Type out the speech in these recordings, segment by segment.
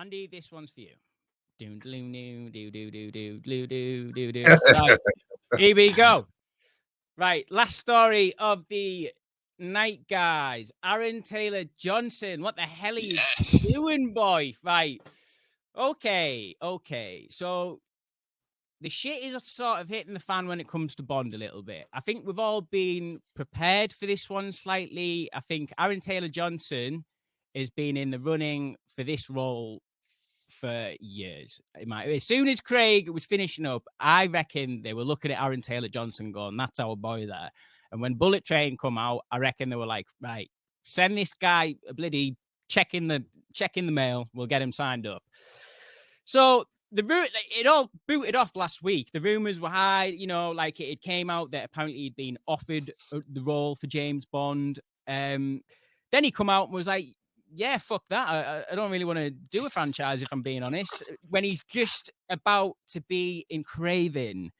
Andy, this one's for you. Right, here we go. Right, last story of the night, guys. Aaron Taylor Johnson. What the hell are you doing, boy? Right. Okay. So the shit is sort of hitting the fan when it comes to Bond a little bit. I think we've all been prepared for this one slightly. I think Aaron Taylor Johnson has been in the running for this role for years. As soon as Craig was finishing up, I reckon they were looking at Aaron Taylor Johnson going, that's our boy there. And when Bullet Train come out, I reckon they were like, right, send this guy a bloody check in the mail. We'll get him signed up. So it all booted off last week. The rumors were high, like it came out that apparently he'd been offered the role for James Bond. Then he come out and was like, yeah, fuck that. I don't really want to do a franchise, if I'm being honest, when he's just about to be in Craven.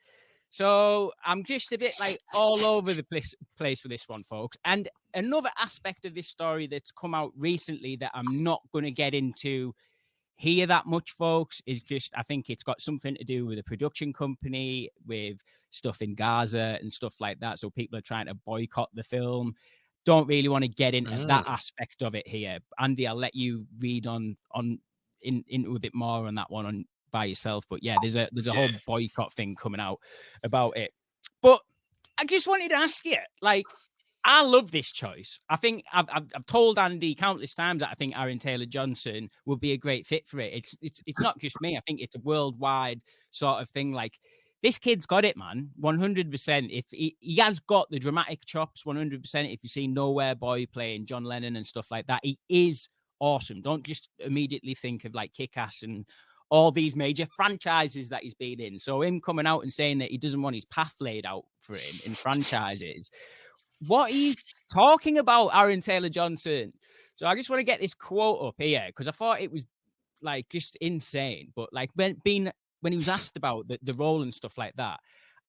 So I'm just a bit like all over the place with this one, folks. And another aspect of this story that's come out recently that I'm not going to get into here that much, folks, is just, I think it's got something to do with a production company, with stuff in Gaza and stuff like that. So people are trying to boycott the film. Don't really want to get into that aspect of it here. Andy, I'll let you read into a bit more on that one by yourself. But yeah, there's a whole boycott thing coming out about it. But I just wanted to ask you, like, I love this choice. I think I've told Andy countless times that I think Aaron Taylor Johnson would be a great fit for it. It's not just me. I think it's a worldwide sort of thing. Like, this kid's got it, man. 100%. If he has got the dramatic chops, 100%. If you see Nowhere Boy playing John Lennon and stuff like that, he is awesome. Don't just immediately think of like Kick-Ass and all these major franchises that he's been in. So him coming out and saying that he doesn't want his path laid out for him in franchises. What are you talking about, Aaron Taylor Johnson? So I just want to get this quote up here because I thought it was like just insane. But like when he was asked about the role and stuff like that,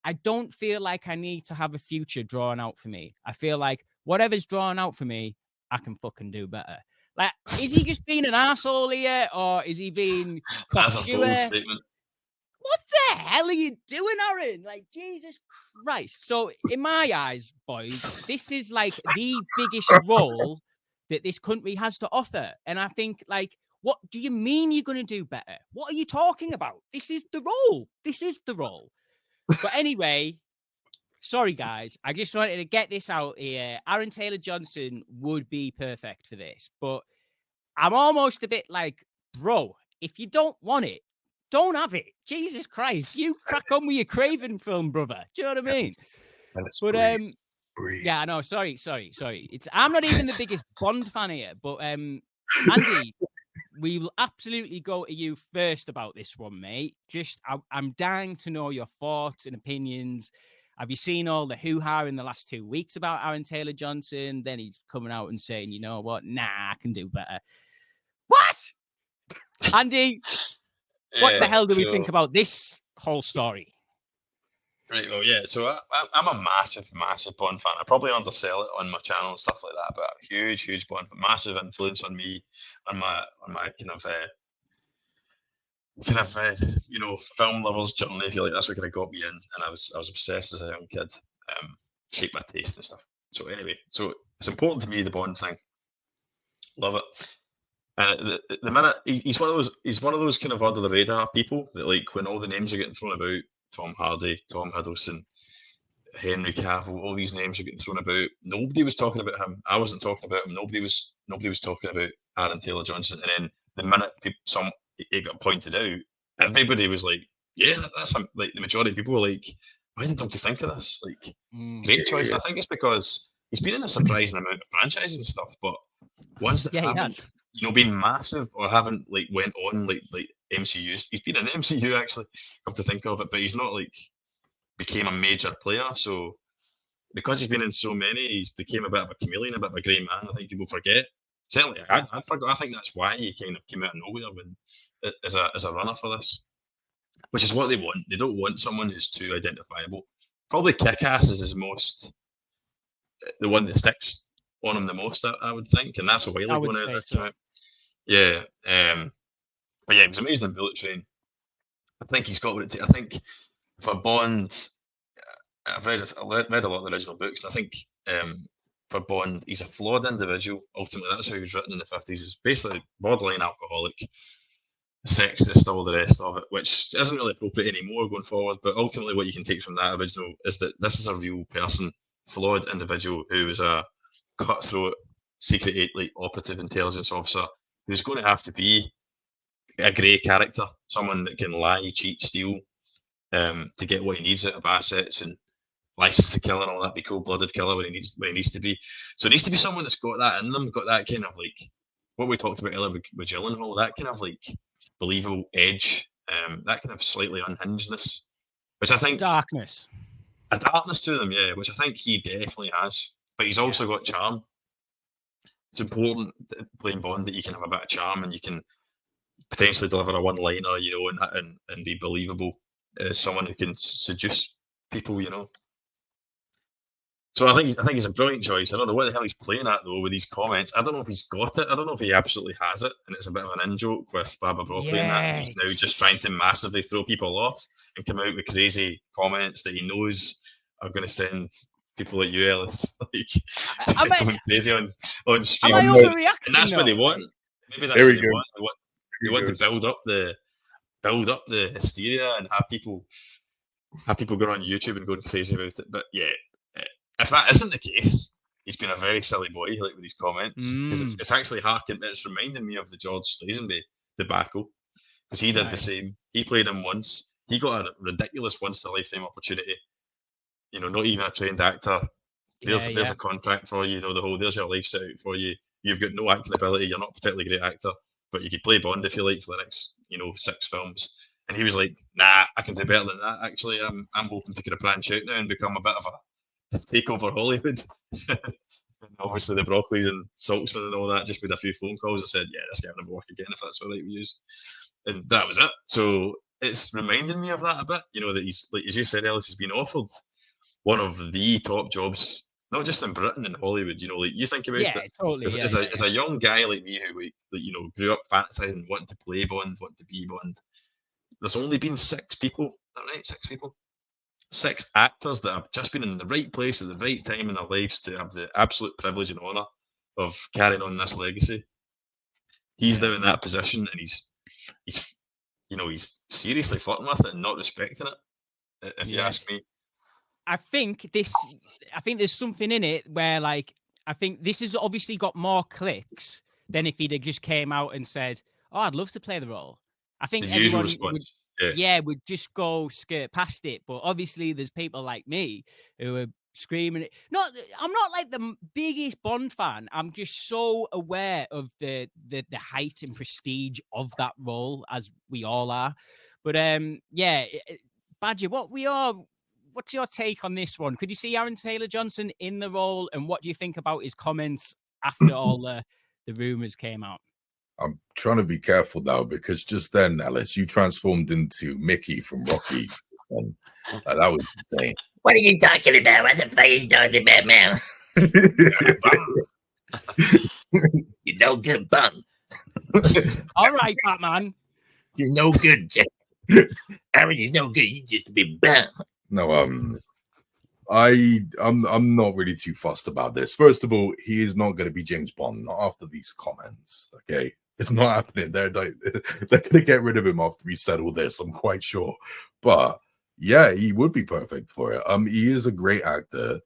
I don't feel like I need to have a future drawn out for me. I feel like whatever's drawn out for me, I can fucking do better. Like, is he just being an arsehole here, or is he being That's a bold statement. What the hell are you doing, Aaron? Like, Jesus Christ. So in my eyes, boys, this is like the biggest role that this country has to offer. And I think, like, what do you mean you're going to do better? What are you talking about? This is the role. This is the role. But anyway, sorry, guys. I just wanted to get this out here. Aaron Taylor Johnson would be perfect for this. But I'm almost a bit like, bro, if you don't want it, don't have it. Jesus Christ. You crack on with your Craven film, brother. Do you know what I mean? But yeah, I know. Sorry. I'm not even the biggest Bond fan here. But Andy, we will absolutely go to you first about this one, mate. Just, I'm dying to know your thoughts and opinions. Have you seen all the hoo-ha in the last 2 weeks about Aaron Taylor Johnson? Then he's coming out and saying, you know what? Nah, I can do better. What? Andy, what the hell do we think about this whole story? Right, well, yeah, so I'm a massive Bond fan. I probably undersell it on my channel and stuff like that, but huge Bond fan, massive influence on me, on my kind of film lovers journey. I feel like that's what kind of got me in, and I was obsessed as a young kid. Shaped my taste and stuff. So anyway, so it's important to me, the Bond thing. Love it. The minute he's one of those kind of under the radar people that, like, when all the names are getting thrown about, Tom Hardy, Tom Hiddleston, Henry Cavill, all these names are getting thrown about. Nobody was talking about him. I wasn't talking about him. Nobody was talking about Aaron Taylor Johnson. And then the minute it got pointed out, everybody was like, "Yeah, that's like the majority of people were like, why don't you think of this? Like, great choice." I think it's because he's been in a surprising amount of franchises and stuff, but ones that haven't, been massive or haven't like went on like MCU. He's been in the MCU actually, come to think of it, but he's not like became a major player. So because he's been in so many, he's became a bit of a chameleon, a bit of a grey man. I think people forget. Certainly, I forgot. I think that's why he kind of came out of nowhere when as a runner for this, which is what they want. They don't want someone who's too identifiable. Probably Kick-Ass is his most, the one that sticks on him the most, I would think, and that's a while ago now. Yeah. But yeah, he was amazing in Bullet Train. I think he's got what it takes. I think for Bond, I've read a lot of the original books, and I think for Bond, he's a flawed individual. Ultimately, that's how he was written in the 50s. He's basically borderline alcoholic, sexist, all the rest of it, which isn't really appropriate anymore going forward. But ultimately, what you can take from that original is that this is a real person, flawed individual who is a cutthroat, secret operative intelligence officer who's going to have to be a grey character, someone that can lie, cheat, steal to get what he needs out of assets and license to kill and all that, be cold-blooded killer when he needs to be. So it needs to be someone that's got that in them, got that kind of like what we talked about earlier with Gyllenhaal, that kind of like believable edge, that kind of slightly unhingedness, which I think darkness, a darkness to them, yeah, which I think he definitely has. But he's also got charm. It's important playing Bond that you can have a bit of charm and you can potentially deliver a one-liner, you know, and be believable as someone who can seduce people, you know. So I think he's a brilliant choice. I don't know what the hell he's playing at though with these comments. I don't know if he's got it. I don't know if he absolutely has it, and it's a bit of an in-joke with Barbara Broccoli and that. He's now just trying to massively throw people off and come out with crazy comments that he knows are going to send people like you, Ellis, like going crazy on stream. Am I overreacting? And that's what they want. Maybe that's what they want. They want to build up the hysteria and have people going on YouTube and going crazy about it. But yeah, if that isn't the case, he's been a very silly boy, like with these comments, because it's actually it's reminding me of the George Lazenby debacle, because he did the same. He played him once. He got a ridiculous once-in-a-lifetime opportunity. You know, not even a trained actor. There's a contract for you. You know, there's your life set out for you. You've got no acting ability. You're not a particularly great actor, but you could play Bond if you like for the next, 6 films. And he was like, "Nah, I can do better than that. Actually, I'm hoping to kind of branch out now and become a bit of a take over Hollywood." And obviously the Broccoli's and Saltzman and all that just made a few phone calls and said, "Yeah, this guy will never work again if that's all right with you." And that was it. So it's reminding me of that a bit, that he's, like as you said, Ellis, has been offered one of the top jobs, not just in Britain, in Hollywood. Like you think about it. Totally. As a young guy like me who grew up fantasizing, wanting to play Bond, wanting to be Bond, there's only been 6 people, is that right? 6 people? 6 actors that have just been in the right place at the right time in their lives to have the absolute privilege and honour of carrying on this legacy. He's now in that position, and he's seriously flirting with it and not respecting it, if you ask me. I think there's something in it where, like, I think this has obviously got more clicks than if he'd have just came out and said, "Oh, I'd love to play the role." I think everyone would just go skirt past it. But obviously there's people like me who are screaming it. I'm not like the biggest Bond fan. I'm just so aware of the height and prestige of that role, as we all are. But Badger, what's your take on this one? Could you see Aaron Taylor-Johnson in the role, and what do you think about his comments after all the rumors came out? I'm trying to be careful now, because just then, Alice, you transformed into Mickey from Rocky. And that was insane. What are you talking about? What the fuck are you talking about, man? You're no good, bum. All right, Batman. You're no good, Jack. Aaron, you're no good. You just be bum. No, I'm not really too fussed about this. First of all, he is not going to be James Bond, not after these comments. Okay, it's not happening. They're going to get rid of him after we said all this, I'm quite sure. But yeah, he would be perfect for it. He is a great actor.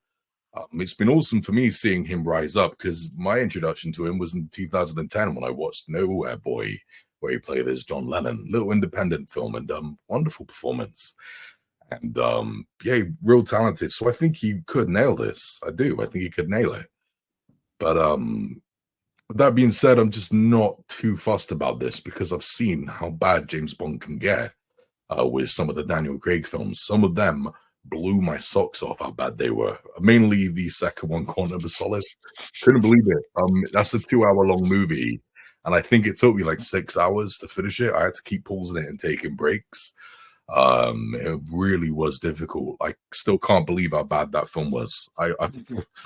It's been awesome for me seeing him rise up, because my introduction to him was in 2010 when I watched Nowhere Boy, where he played as John Lennon. Little independent film, and wonderful performance. And real talented. So I think he could nail this. I do. I think he could nail it. But with that being said, I'm just not too fussed about this, because I've seen how bad James Bond can get with some of the Daniel Craig films. Some of them blew my socks off how bad they were. Mainly the second one, Quantum of Solace. Couldn't believe it. That's a 2-hour-long movie, and I think it took me like 6 hours to finish it. I had to keep pausing it and taking breaks. It really was difficult. I still can't believe how bad that film was. Not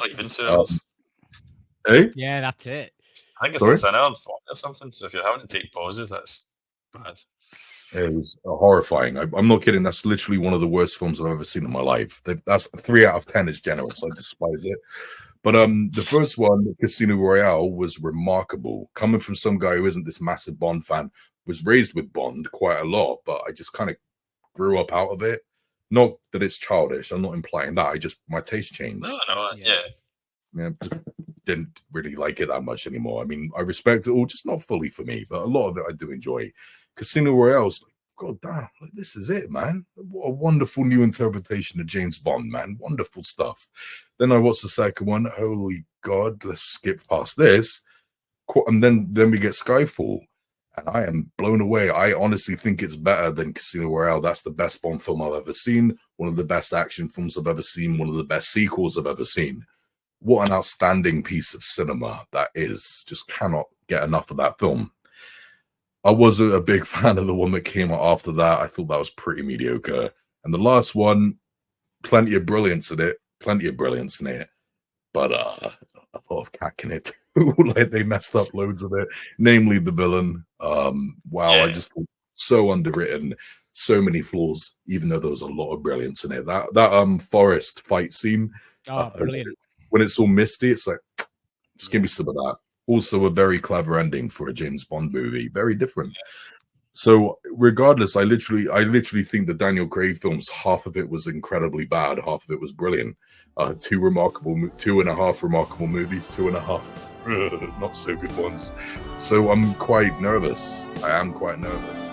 even 2 hours. Hey? Yeah, that's it. I think it's like an hour and 40 or something. So if you're having to take pauses, that's bad. It was horrifying. I'm not kidding. That's literally one of the worst films I've ever seen in my life. That's 3 out of 10 is generous. I despise it. But the first one, Casino Royale, was remarkable. Coming from some guy who isn't this massive Bond fan, was raised with Bond quite a lot, but I just kind of grew up out of it. Not that it's childish. I'm not implying that. My taste changed. No, yeah. Yeah, didn't really like it that much anymore. I mean, I respect it all, just not fully for me, but a lot of it I do enjoy. Casino Royale's like, God damn, like, this is it, man. What a wonderful new interpretation of James Bond, man. Wonderful stuff. Then I watched the second one. Holy God, let's skip past this. And then we get Skyfall. And I am blown away. I honestly think it's better than Casino Royale. That's the best Bond film I've ever seen. One of the best action films I've ever seen. One of the best sequels I've ever seen. What an outstanding piece of cinema that is. Just cannot get enough of that film. I wasn't a big fan of the one that came out after that. I thought that was pretty mediocre. And the last one, plenty of brilliance in it. But a lot of cack in it. Like they messed up loads of it, namely the villain. Wow, yeah. I just thought so underwritten, so many flaws, even though there was a lot of brilliance in it. That forest fight scene, brilliant. When it's all misty, it's like, just give me some of that. Also a very clever ending for a James Bond movie, very different. So regardless, I literally think the Daniel Craig films, half of it was incredibly bad, half of it was brilliant. 2.5 remarkable movies, 2.5 not so good ones. So I'm quite nervous. I am quite nervous.